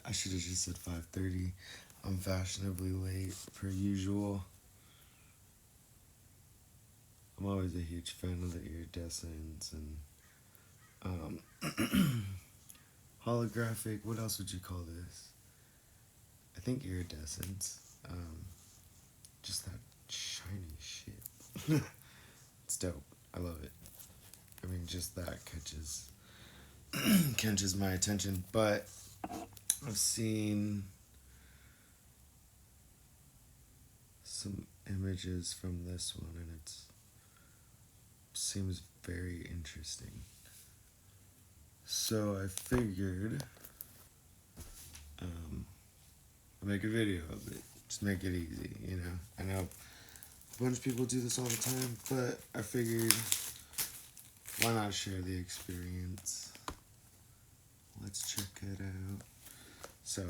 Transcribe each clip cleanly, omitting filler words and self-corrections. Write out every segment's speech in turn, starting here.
I should have just said 5:30. I'm fashionably late per usual. I'm always a huge fan of the iridescents and holographic. What else would you call this? I think iridescents. Just that shiny shit. It's dope. I love it. I mean, just that catches my attention. But I've seen some images from this one, and it seems very interesting. So I figured I'll make a video of it. Just make it easy, you know. I know a bunch of people do this all the time, but I figured why not share the experience? Let's check it out. So,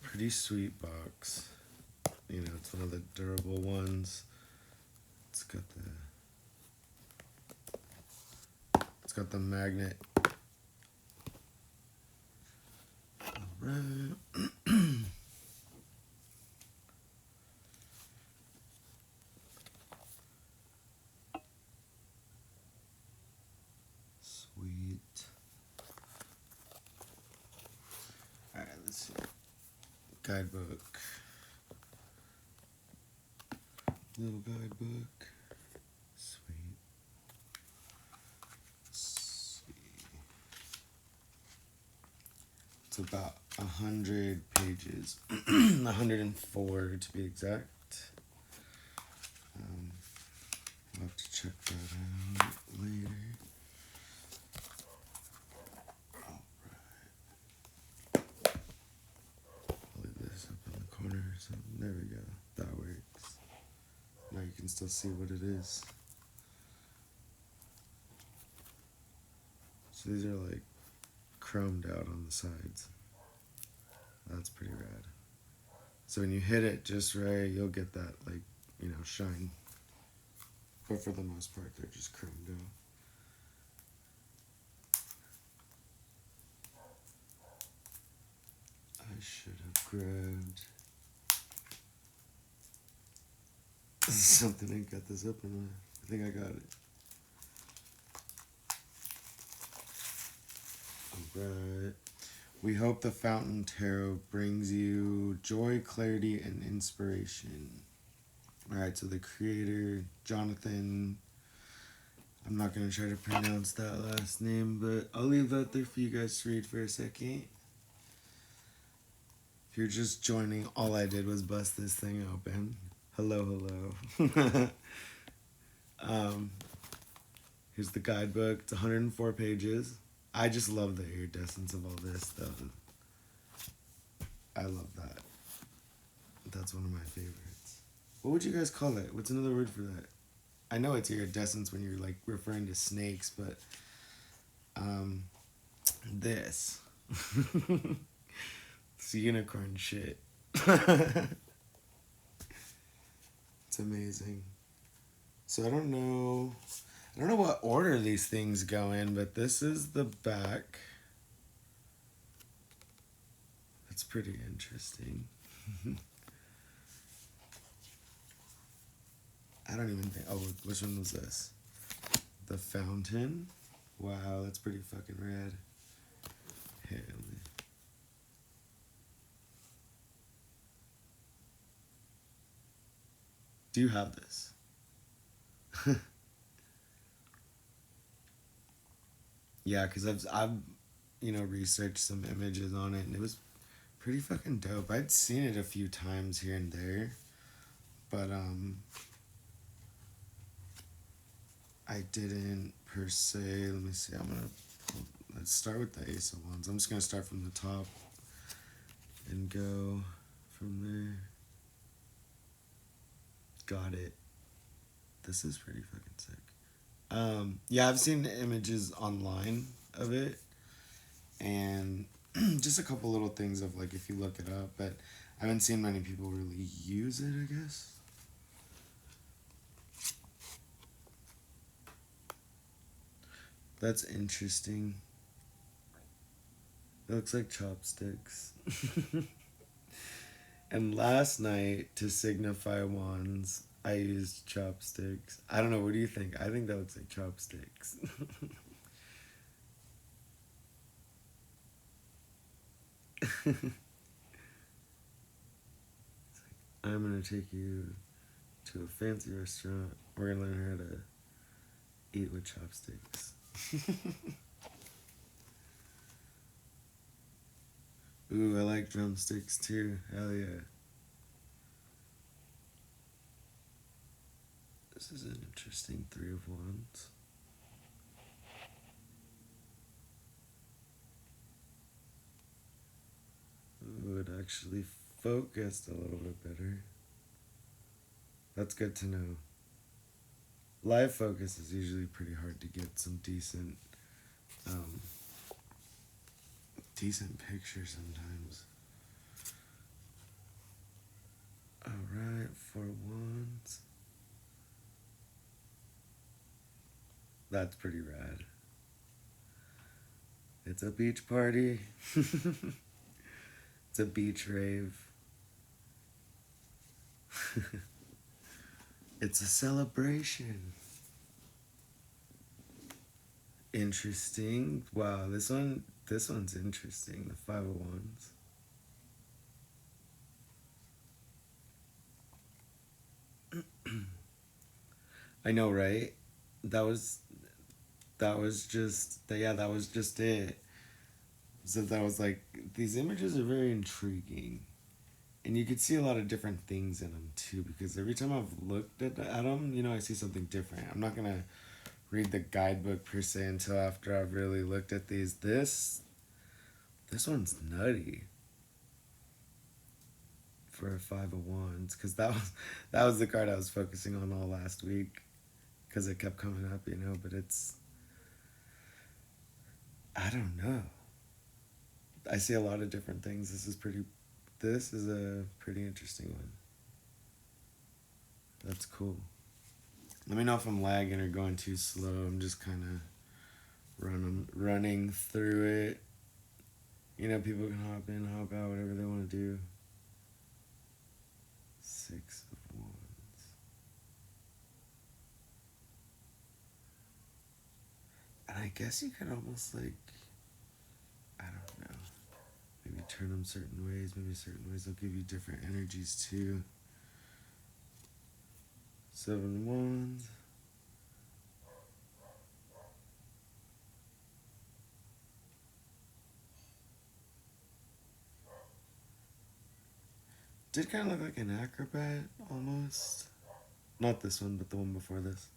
pretty sweet box. You know, it's one of the durable ones. It's got the magnet. Alright. Sweet. Alright, let's see. Guidebook. Little guidebook. Sweet. Let's see. It's about 100 pages. 104 to be exact. I'll have to check that out later. Leave this up in the corner or something. There we go. That works. Now you can still see what it is. So these are like chromed out on the sides. That's pretty rad. So when you hit it just right, you'll get that, like, you know, shine. But for the most part, they're just chromed out. I should have grabbed something and cut this open with. I think I got it. Alright. We hope the Fountain Tarot brings you joy, clarity, and inspiration. Alright, so the creator, Jonathan. I'm not going to try to pronounce that last name, but I'll leave that there for you guys to read for a second. If you're just joining, all I did was bust this thing open. Hello. Here's the guidebook. It's 104 pages. I just love the iridescence of all this stuff. I love that. That's one of my favorites. What would you guys call it? What's another word for that? I know it's iridescence when you're like referring to snakes, but this. It's unicorn shit. It's amazing. So I don't know what order these things go in, but this is the back. That's pretty interesting. I don't even think, oh, which one was this? The Fountain? Wow, that's pretty fucking rad. Here, let me... Do you have this? Yeah, because I've researched some images on it, and it was pretty fucking dope. I'd seen it a few times here and there, but I didn't per se. Let me see. Let's start with the Ace of Wands. I'm just gonna start from the top and go from there. Got it. This is pretty fucking sick. Yeah, I've seen images online of it, and just a couple little things of like if you look it up, but I haven't seen many people really use it, I guess. That's interesting. It looks like chopsticks. And last night, to signify wands, I used chopsticks. I don't know, what do you think? I think that looks like chopsticks. I'm gonna take you to a fancy restaurant. We're gonna learn how to eat with chopsticks. Ooh, I like drumsticks too. Hell yeah. This is an interesting Three of Wands. Ooh, it actually focused a little bit better. That's good to know. Live focus is usually pretty hard to get some um, decent pictures sometimes. Alright, 4 wands. That's pretty rad. It's a beach party. It's a beach rave. It's a celebration. Interesting. Wow, this one's interesting. The 5 of Wands. I know, right? That was that was just it. So that was like, these images are very intriguing. And you could see a lot of different things in them too, because every time I've looked at them, I see something different. I'm not gonna read the guidebook per se until after I've really looked at these. This one's nutty for a 5 of Wands, because that was the card I was focusing on all last week, because it kept coming up, But I don't know. I see a lot of different things. This is a pretty interesting one. That's cool. Let me know if I'm lagging or going too slow. I'm just kind of running through it. People can hop in, hop out, whatever they want to do. 6 of Wands. And I guess you could almost I don't know. Maybe turn them certain ways. Maybe certain ways they'll give you different energies too. 7 of Wands. Did kind of look like an acrobat almost. Not this one, but the one before this.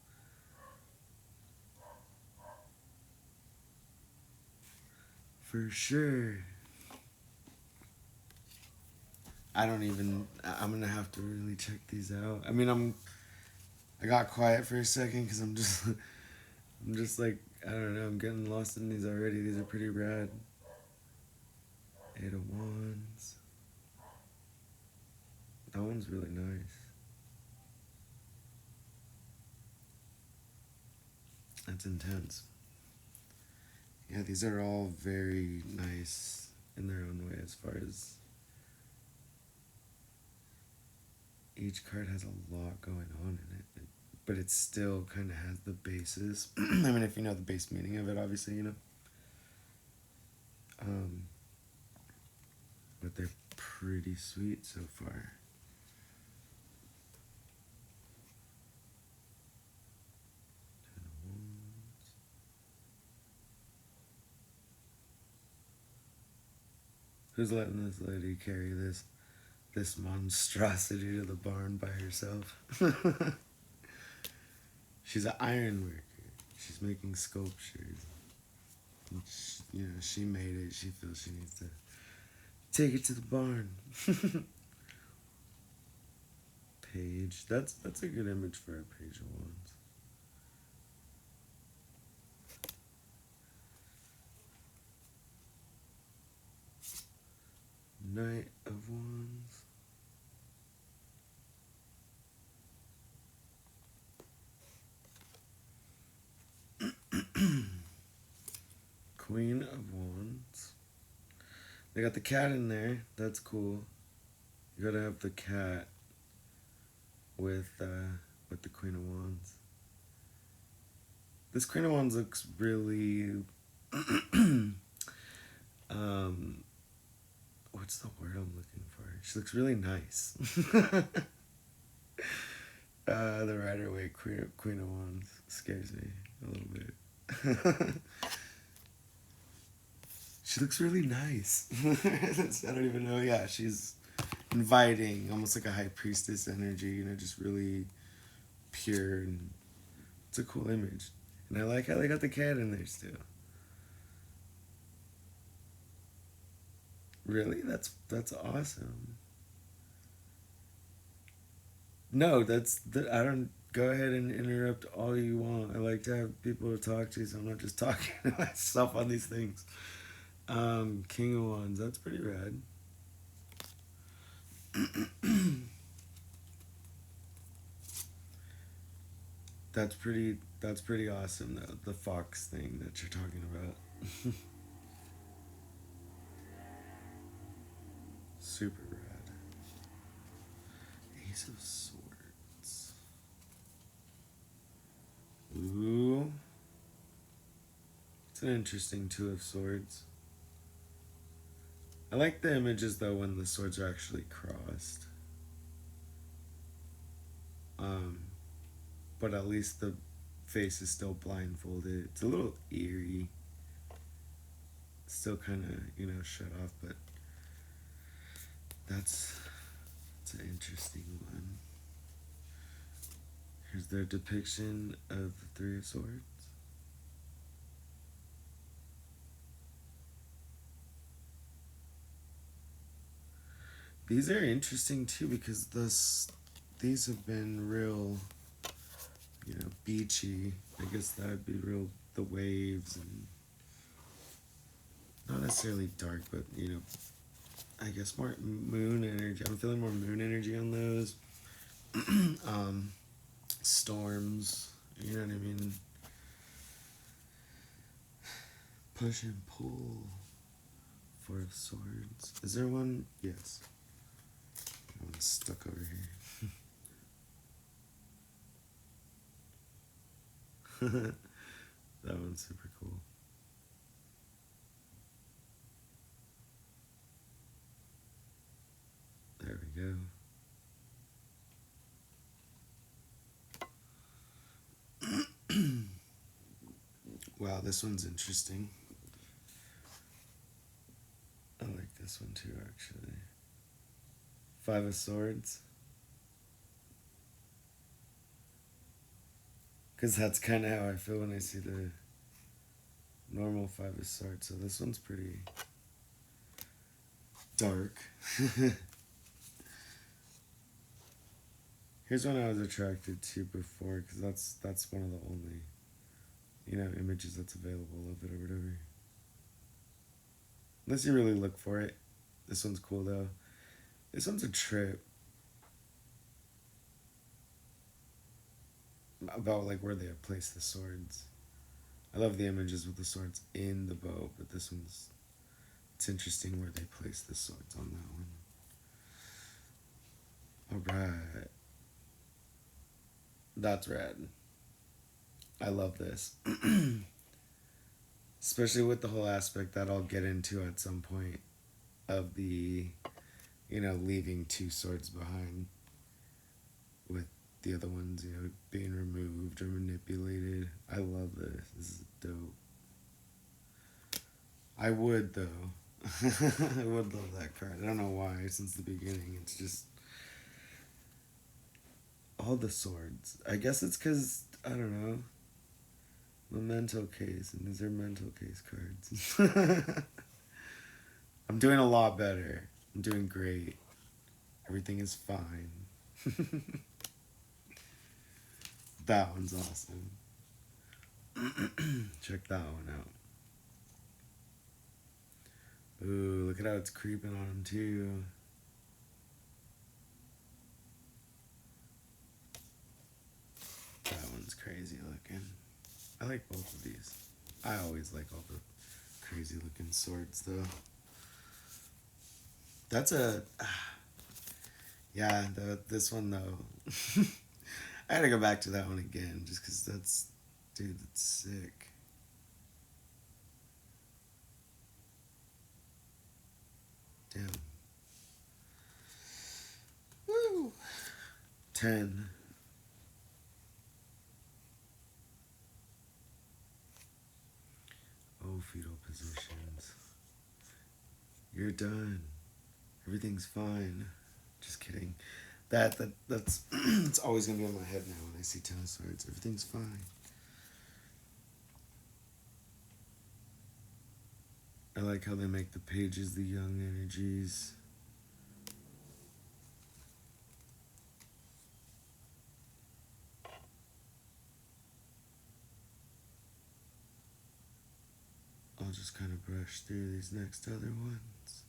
For sure. I'm gonna have to really check these out. I got quiet for a second because I'm just like, I don't know, I'm getting lost in these already. These are pretty rad. 8 of Wands. That one's really nice. That's intense. Yeah, these are all very nice in their own way as far as each card has a lot going on in it. But it still kind of has the basis. If you know the base meaning of it, obviously, But they're pretty sweet so far. Who's letting this lady carry this monstrosity to the barn by herself? She's an iron worker. She's making sculptures. She made it. She feels she needs to take it to the barn. Page. That's a good image for a Page of Wands. Knight of Wands. Queen of Wands. They got the cat in there. That's cool. You gotta have the cat with the Queen of Wands. This Queen of Wands looks really what's the word I'm looking for? She looks really nice. The Rider Waite Queen of Wands scares me a little bit. She looks really nice. I don't even know. Yeah, she's inviting, almost like a high priestess energy, you know, just really pure, and it's a cool image. And I like how they got the cat in there still. Really? That's awesome. No, I don't, go ahead and interrupt all you want. I like to have people to talk to, so I'm not just talking to myself on these things. King of Wands, that's pretty rad. That's pretty awesome though, the fox thing that you're talking about. Super rad. Ace of Swords. Ooh. It's an interesting Two of Swords. I like the images though when the swords are actually crossed. But at least the face is still blindfolded. It's a little eerie. Still kind of, you know, shut off, but that's an interesting one. Here's their depiction of the Three of Swords. These are interesting too because these have been real, you know, beachy. I guess that would be real, the waves, and not necessarily dark, but, you know, I guess more moon energy. I'm feeling more moon energy on those. Storms, you know what I mean? Push and pull. Four of Swords. Is there one? Yes. One's stuck over here. That one's super cool. There we go. Wow, this one's interesting. I like this one too, actually. Five of Swords. Because that's kind of how I feel when I see the normal Five of Swords. So this one's pretty dark. Here's one I was attracted to before, because that's one of the only, you know, images that's available of it or whatever. Unless you really look for it. This one's cool though. This one's a trip. About like where they have placed the swords. I love the images with the swords in the bow, but this one's, it's interesting where they place the swords on that one. Alright. That's rad. I love this. Especially with the whole aspect that I'll get into at some point of the, you know, leaving two swords behind with the other ones, you know, being removed or manipulated. I love this. This is dope. I would, though. I would love that card. I don't know why, since the beginning. It's just all the swords. I guess it's because, I don't know, memento case, and these are mental case cards. I'm doing a lot better. I'm doing great. Everything is fine. That one's awesome. Check that one out. Ooh, look at how it's creeping on him too. That one's crazy looking. I like both of these. I always like all the crazy looking swords though. That's a yeah. This one though, I had to go back to that one again just because that's dude, that's sick. Damn. Woo. 10. Oh, fetal positions. You're done. Everything's fine. Just kidding. That's it's always gonna be in my head now when I see Ten of Swords. Everything's fine. I like how they make the pages the young energies. I'll just kind of brush through these next other ones.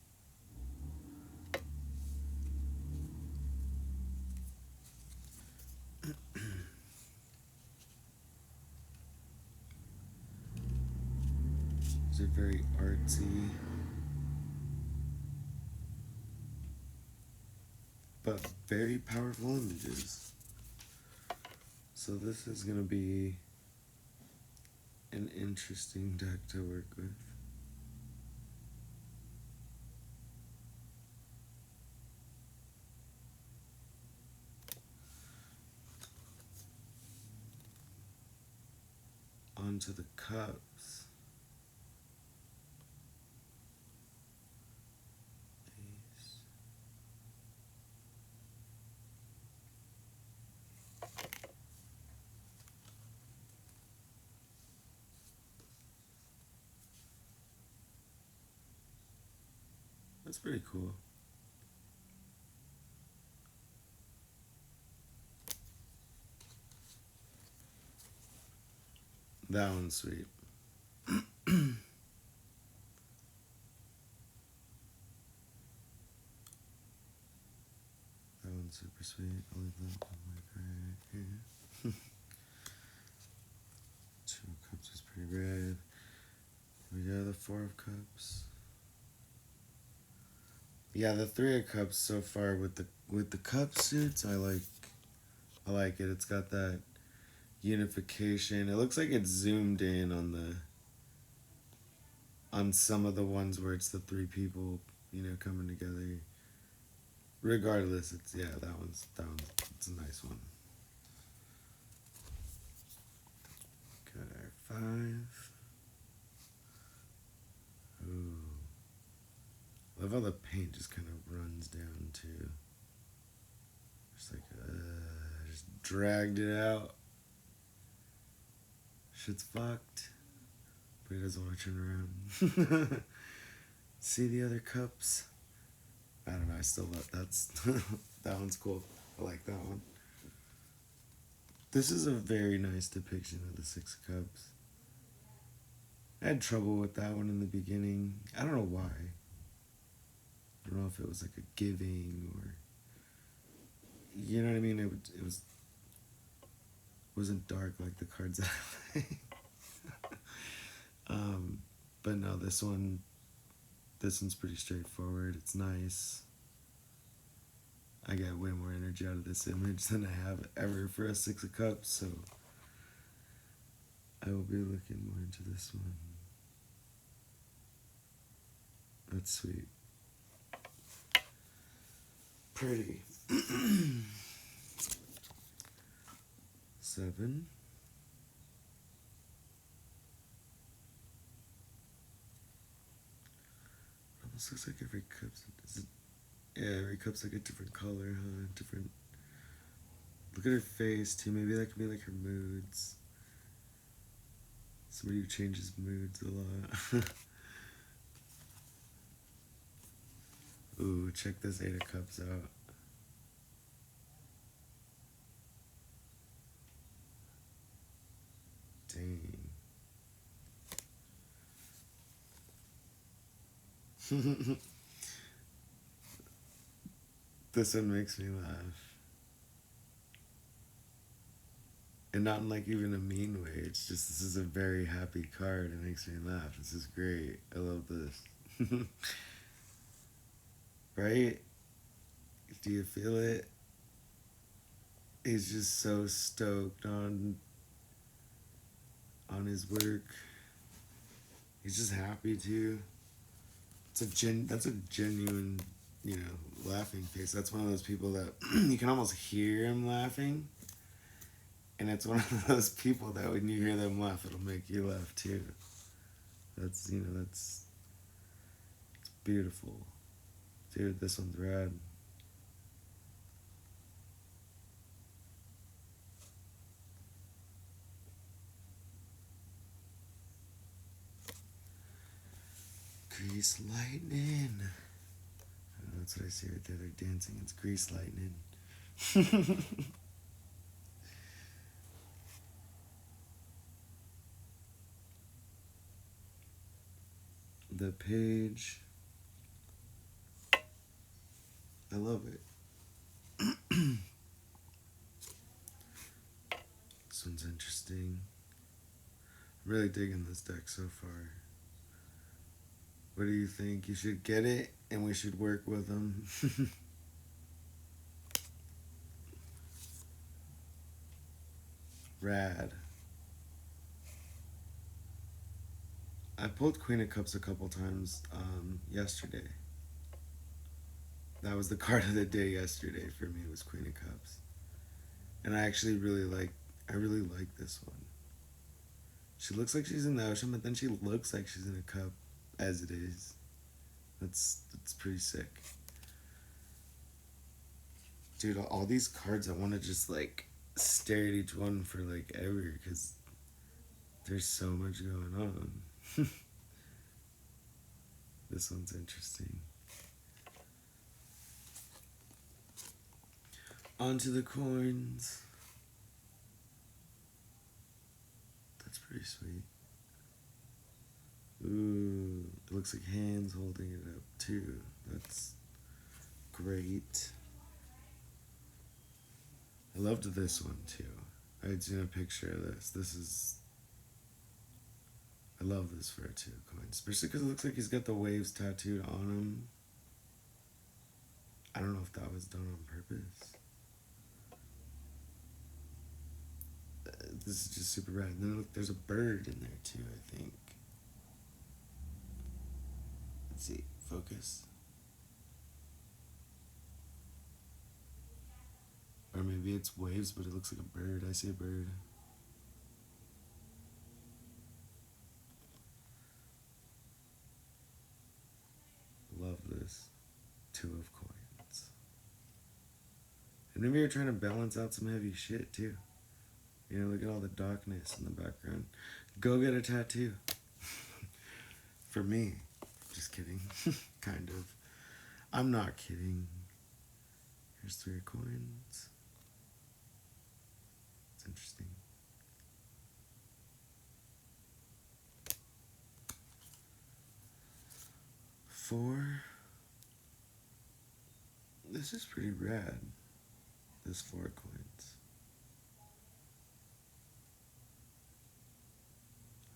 These are very artsy, but very powerful images. So this is going to be an interesting deck to work with. Onto the cups. Ace. That's pretty cool. That one's sweet. That one's super sweet. I'll leave that one like right here. Two of Cups is pretty red. We got the Four of Cups. Yeah, the Three of Cups so far with the cup suits, I like it. It's got that unification. It looks like it's zoomed in on some of the ones where it's the three people, coming together. Regardless, it's that one's it's a nice one. Got our 5. Ooh. Love how the paint just kind of runs down too. Just like, just dragged it out. Shit's fucked. But he doesn't want to turn around. See the other cups? I don't know, I still love that's that one's cool. I like that one. This is a very nice depiction of the Six of Cups. I had trouble with that one in the beginning. I don't know why. I don't know if it was like a giving or, you know what I mean. It wasn't dark like the cards that I play. But no, this one's pretty straightforward. It's nice. I get way more energy out of this image than I have ever for a Six of Cups, so I will be looking more into this one. That's sweet. Pretty. 7. Almost looks like every cup's every cup's like a different color, huh? Different. Look at her face too. Maybe that could be like her moods. Somebody who changes moods a lot. Ooh, check this 8 of Cups out. Dang. This one makes me laugh. And not in like even a mean way. It's just this is a very happy card. It makes me laugh. This is great. I love this. right? Do you feel it? He's just so stoked on his work. He's just happy too. That's a genuine, laughing face. That's one of those people that you can almost hear him laughing. And it's one of those people that when you hear them laugh, it'll make you laugh too. That's it's beautiful. Dude, this one's rad. Grease lightning. That's what I see right there. They're dancing. It's grease lightning. The page. I love it. This one's interesting. I'm really digging this deck so far. What do you think? You should get it and we should work with them. Rad. I pulled Queen of Cups a couple times yesterday. That was the card of the day yesterday for me, was Queen of Cups. And I actually really like this one. She looks like she's in the ocean, but then she looks like she's in a cup as it is. That's pretty sick. Dude, all these cards, I want to just stare at each one for ever, because there's so much going on. This one's interesting. Onto the coins. That's pretty sweet. Ooh, it looks like hands holding it up too. That's great. I loved this one too. I had seen a picture of this. I love this for a 2 coin, especially because it looks like he's got the waves tattooed on him. I don't know if that was done on purpose. This is just super rad. And then look, there's a bird in there too, I think. Let's see, focus. Or maybe it's waves, but it looks like a bird. I see a bird. Love this. 2 of coins. And maybe you're trying to balance out some heavy shit too. Look at all the darkness in the background. Go get a tattoo. For me. Just kidding. Kind of. I'm not kidding. Here's 3 of coins. It's interesting. 4. This is pretty rad. This 4 coins.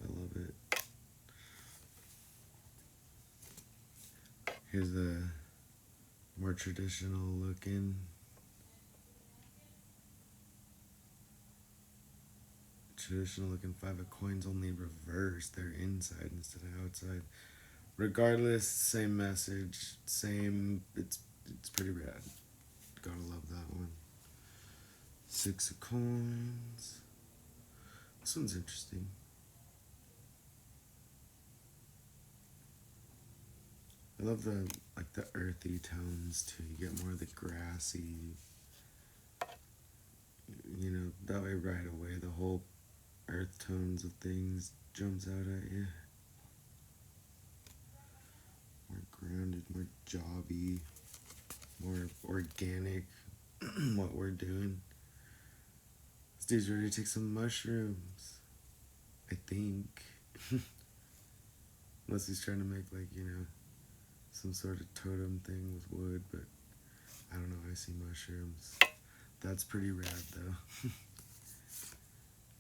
I love it. Here's the more traditional looking. Traditional looking 5 of coins, only reversed. They're inside instead of outside. Regardless, same message, same. It's pretty rad. Gotta love that one. 6 of coins. This one's interesting. I love the earthy tones too. You get more of the grassy. That way right away the whole earth tones of things jumps out at you. More grounded, more jobby, more organic. What we're doing. This dude's ready to take some mushrooms. I think. Unless he's trying to make some sort of totem thing with wood, but I don't know, I see mushrooms. That's pretty rad though.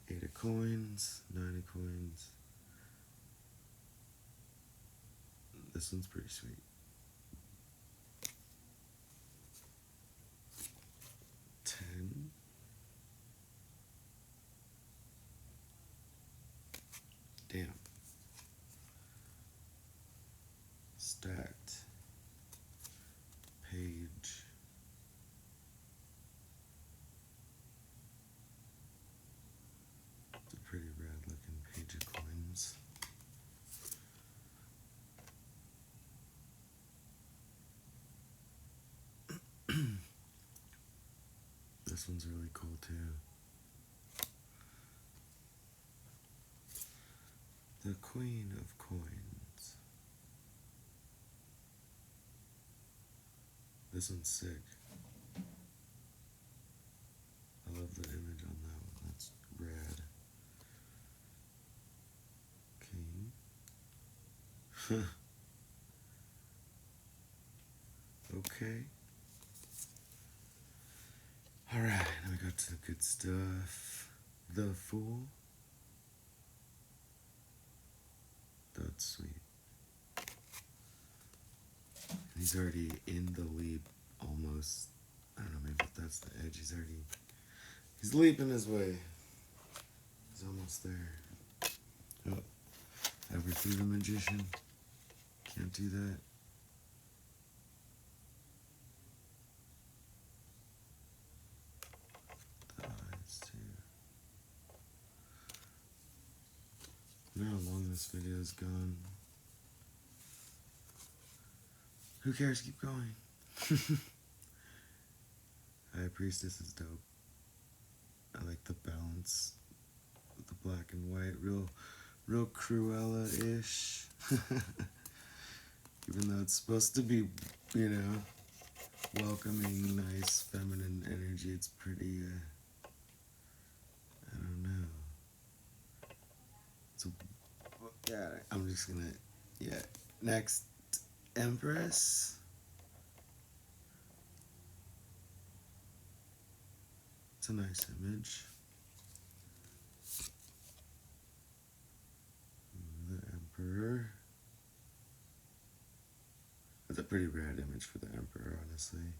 8 of coins, 9 of coins. This one's pretty sweet. This one's really cool too. The Queen of Coins. This one's sick. I love the image on that one. That's rad. King. Okay. Alright, now we got to the good stuff. The Fool. That's sweet. He's already in the leap almost. I don't know, maybe that's the edge. He's leaping his way. He's almost there. Oh, ever through the magician. Can't do that. The eyes too. I don't know how long this video's gone. Who cares? Keep going. High Priestess is dope. I like the balance with the black and white. Real Cruella-ish. Even though it's supposed to be, you know, welcoming, nice, feminine energy, it's pretty, I don't know. So, yeah, I'm just gonna, yeah. Next, Empress. It's a nice image. The Emperor. That's a pretty rad image for the Emperor, honestly.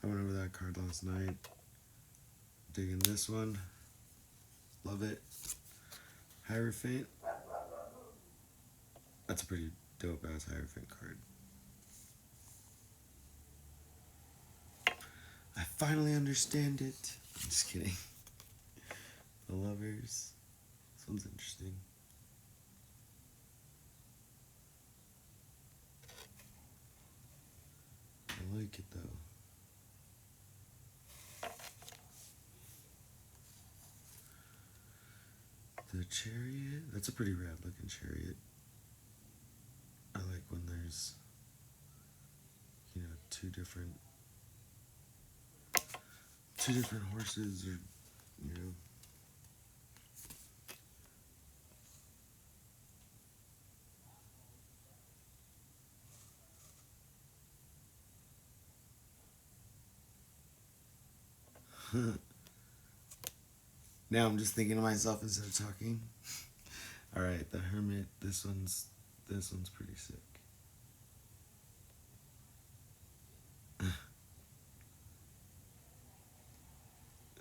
I went over that card last night. Digging this one. Love it. Hierophant. That's a pretty dope ass Hierophant card. I finally understand it. I'm just kidding. The Lovers. This one's interesting. I like it though. The Chariot. That's a pretty rad looking chariot. I like when there's, you know, two different horses, or, you know. Now I'm just thinking to myself instead of talking. All right, the Hermit. This one's pretty sick.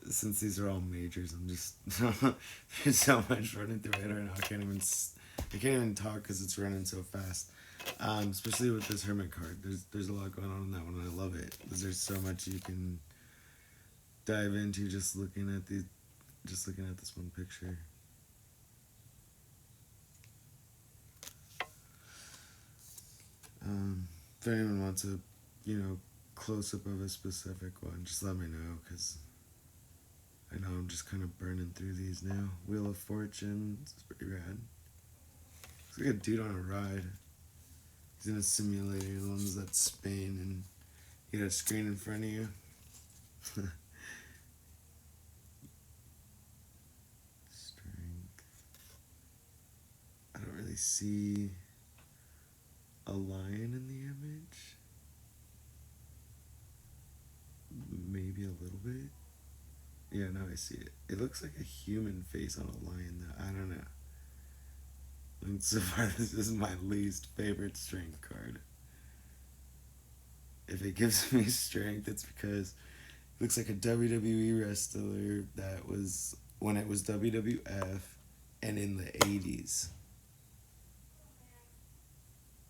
Since these are all majors, I'm just there's so much running through my head right now. I can't even talk because it's running so fast. Especially with this Hermit card. There's a lot going on in that one, and I love it. There's so much you can dive into just looking at this one picture. If anyone wants a, you know, close up of a specific one, just let me know, because I know I'm just kind of burning through these now. Wheel of Fortune. This is pretty rad. It's like a dude on a ride. He's in a simulator, the ones that spin, and you got a screen in front of you. Strength. I don't really see a lion in the image. Maybe a little bit. Yeah, now I see it. It looks like a human face on a lion, though. I don't know. And so far, this is my least favorite strength card. If it gives me strength, it's because it looks like a WWE wrestler that was when it was WWF and in the 80s.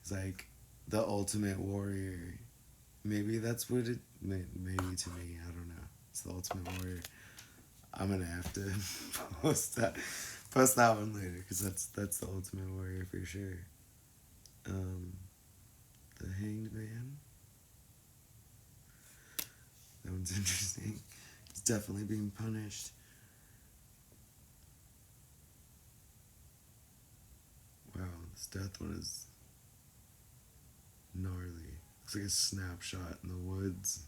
It's like the Ultimate Warrior. Maybe that's what it. Maybe to me, I don't know. It's the Ultimate Warrior. I'm gonna have to post that one later, because that's the Ultimate Warrior for sure. The Hanged Man. That one's interesting. He's definitely being punished. Wow, this death one is gnarly. Looks like a snapshot in the woods.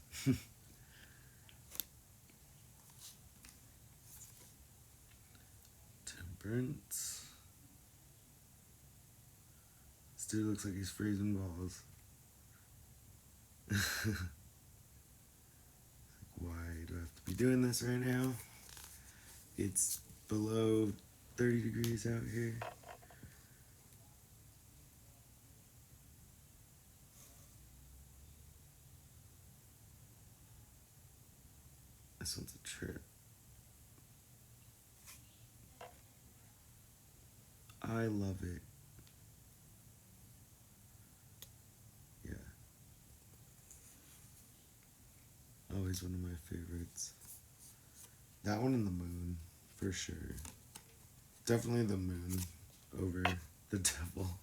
Temperance. This dude looks like he's freezing balls. Why do I have to be doing this right now? It's below 30 degrees out here. This one's a trip. I love it. Yeah. Always one of my favorites. That one and the moon, for sure. Definitely the moon over the devil.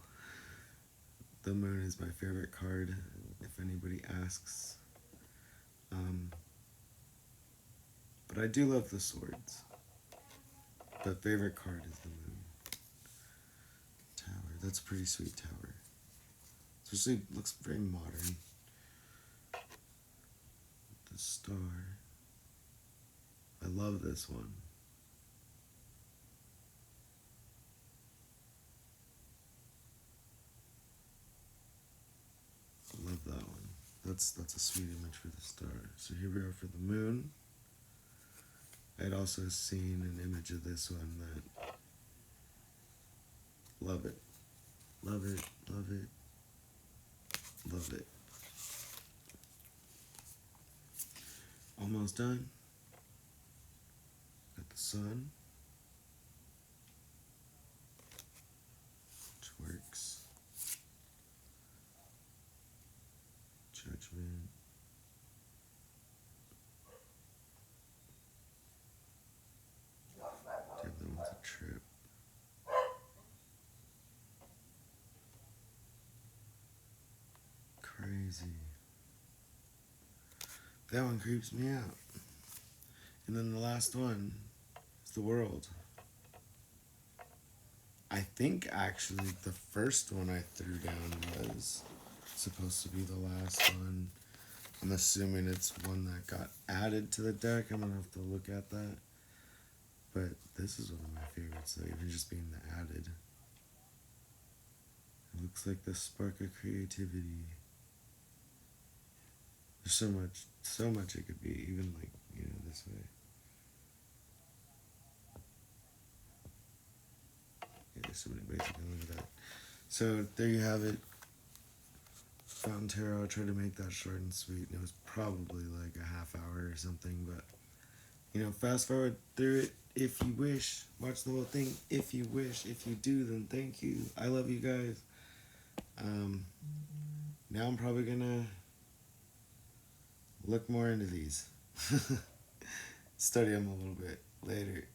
The moon is my favorite card, if anybody asks. But I do love the swords. But favorite card is the moon. Tower. That's a pretty sweet tower. Especially looks very modern. The star. I love this one. I love that one. That's a sweet image for the star. So here we are for the moon. I'd also seen an image of this one that love it. Love it, love it, love it. Almost done. Got the sun, which works. Judgment. Damn, that one's a trip. Crazy. That one creeps me out. And then the last one is the world. I think actually the first one I threw down was supposed to be the last one. I'm assuming it's one that got added to the deck. I'm gonna have to look at that. But this is one of my favorites though, even just being the added. It looks like the spark of creativity. There's so much it could be, even like, this way. Yeah, there's so many ways you can look at that. So there you have it. Fountain Tarot. I tried to make that short and sweet, and it was probably like a half hour or something, but fast forward through it if you wish. Watch the whole thing if you wish. If you do, then thank you. I love you guys. Now I'm probably gonna look more into these. Study them a little bit later.